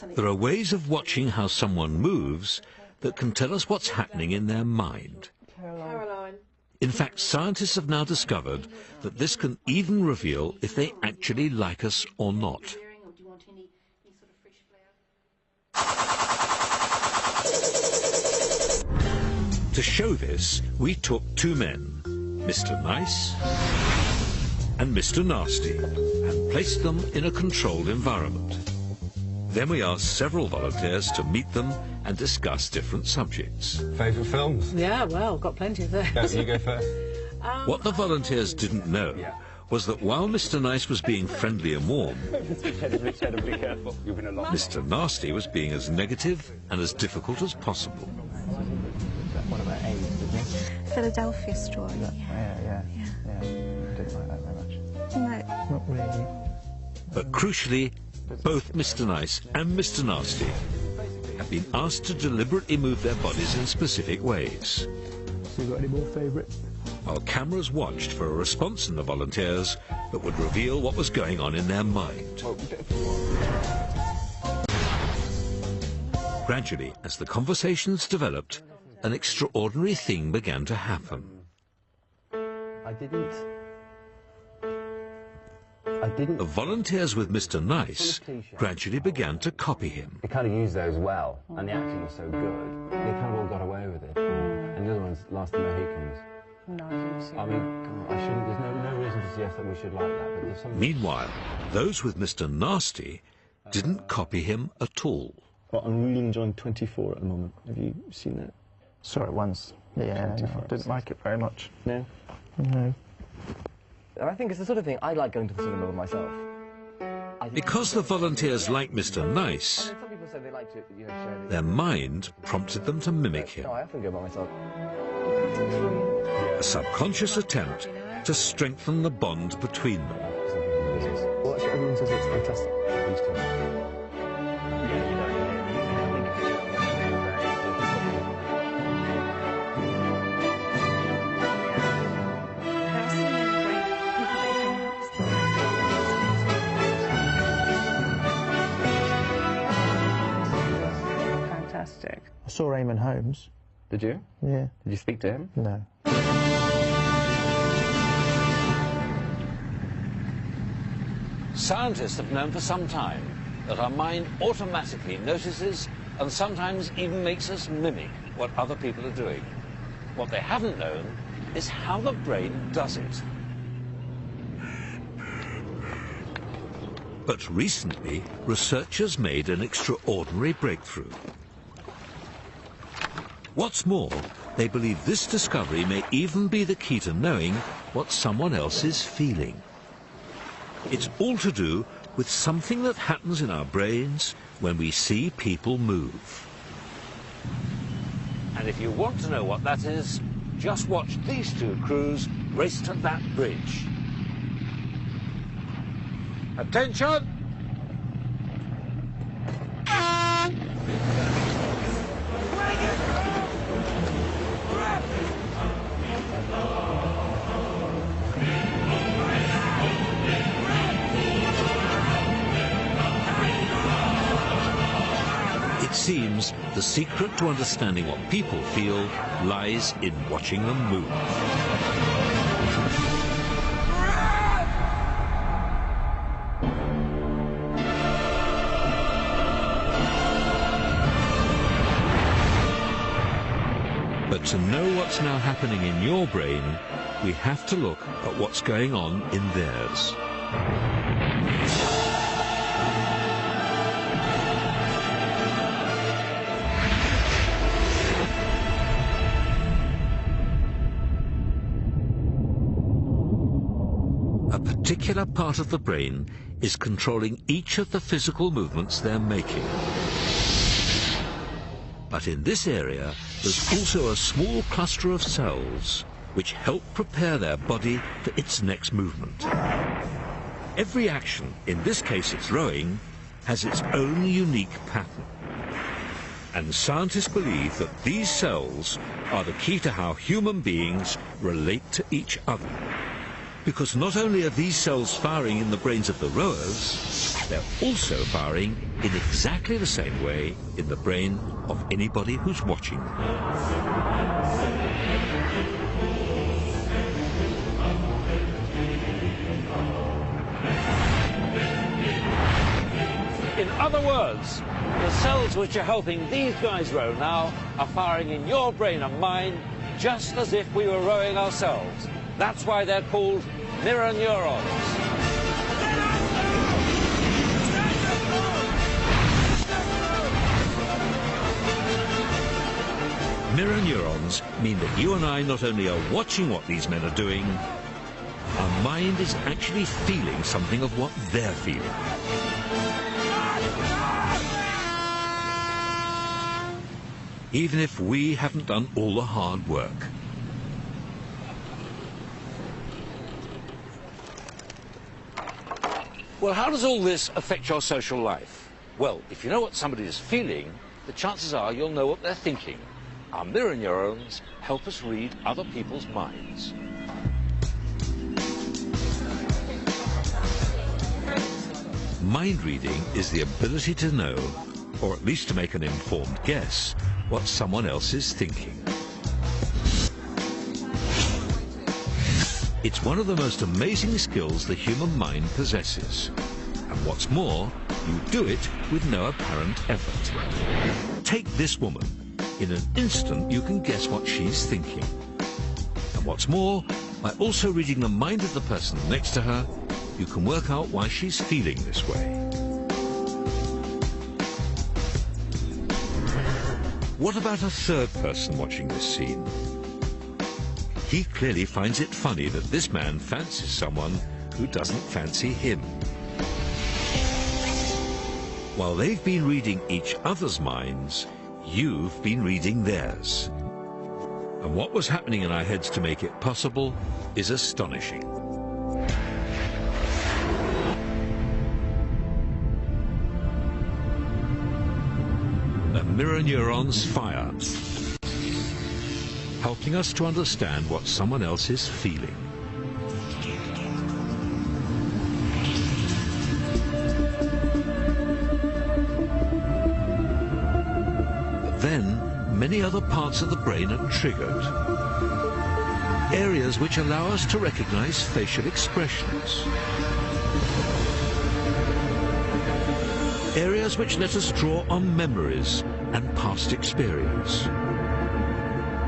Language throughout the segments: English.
There are ways of watching how someone moves that can tell us what's happening in their mind. Caroline. In fact, scientists have now discovered that this can even reveal if they actually like us or not. To show this, we took two men, Mr. Nice and Mr. Nasty, and placed them in a controlled environment. Then we asked several volunteers to meet them and discuss different subjects. Favourite films? Yeah, well, got plenty of those. You go first. What the volunteers didn't know was that while Mr. Nice was being friendly and warm, Mr. Nasty was being as negative and as difficult as possible. What about AIDS, didn't you? Philadelphia story. Yeah. Didn't like that very much. No. Not really. But crucially, both Mr. Nice and Mr. Nasty have been asked to deliberately move their bodies in specific ways. So you got any more favourites? While cameras watched for a response in the volunteers that would reveal what was going on in their mind. Gradually, as the conversations developed, an extraordinary thing began to happen. The volunteers with Mr. Nice gradually began to copy him. They kind of used those well, and the acting was so good, they kind of all got away with it. And the other ones, Last of the Mohicans. No, I I mean, come on, there's no reason to suggest that we should like that, but there's something... Meanwhile, those with Mr. Nasty didn't copy him at all. Well, I'm really enjoying 24 at the moment. Have you seen that? Saw it once. Yeah, no, didn't like it very much. No? No. I think it's the sort of thing I like going to the cinema with myself. Because the volunteers like Mr. Nice, Some people say they like to, share their mind prompted them to mimic him. No, I often go by myself. A subconscious attempt to strengthen the bond between them. Well, actually, everyone says it's fantastic. Fantastic. I saw Raymond Holmes. Did you? Yeah. Did you speak to him? No. Scientists have known for some time that our mind automatically notices and sometimes even makes us mimic what other people are doing. What they haven't known is how the brain does it. But recently, researchers made an extraordinary breakthrough. What's more, they believe this discovery may even be the key to knowing what someone else is feeling. It's all to do with something that happens in our brains when we see people move. And if you want to know what that is, just watch these two crews race to that bridge. Attention! It seems the secret to understanding what people feel lies in watching them move. But to know what's now happening in your brain, we have to look at what's going on in theirs. A particular part of the brain is controlling each of the physical movements they're making. But in this area, there's also a small cluster of cells which help prepare their body for its next movement. Every action, in this case it's rowing, has its own unique pattern. And scientists believe that these cells are the key to how human beings relate to each other. Because not only are these cells firing in the brains of the rowers, they're also firing in exactly the same way in the brain of anybody who's watching them. In other words, the cells which are helping these guys row now are firing in your brain and mine just as if we were rowing ourselves. That's why they're called mirror neurons. Mirror neurons mean that you and I not only are watching what these men are doing, our mind is actually feeling something of what they're feeling. Even if we haven't done all the hard work. Well, how does all this affect your social life? Well, if you know what somebody is feeling, the chances are you'll know what they're thinking. Our mirror neurons help us read other people's minds. Mind reading is the ability to know, or at least to make an informed guess, what someone else is thinking. It's one of the most amazing skills the human mind possesses. And what's more, you do it with no apparent effort. Take this woman. In an instant, you can guess what she's thinking. And what's more, by also reading the mind of the person next to her, you can work out why she's feeling this way. What about a third person watching this scene? He clearly finds it funny that this man fancies someone who doesn't fancy him. While they've been reading each other's minds, you've been reading theirs. And what was happening in our heads to make it possible is astonishing. The mirror neurons fire, helping us to understand what someone else is feeling. But then, many other parts of the brain are triggered. Areas which allow us to recognize facial expressions. Areas which let us draw on memories and past experience.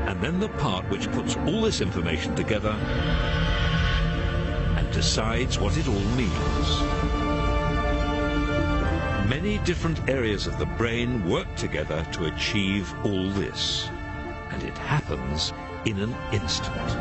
And then the part which puts all this information together and decides what it all means. Many different areas of the brain work together to achieve all this. And it happens in an instant.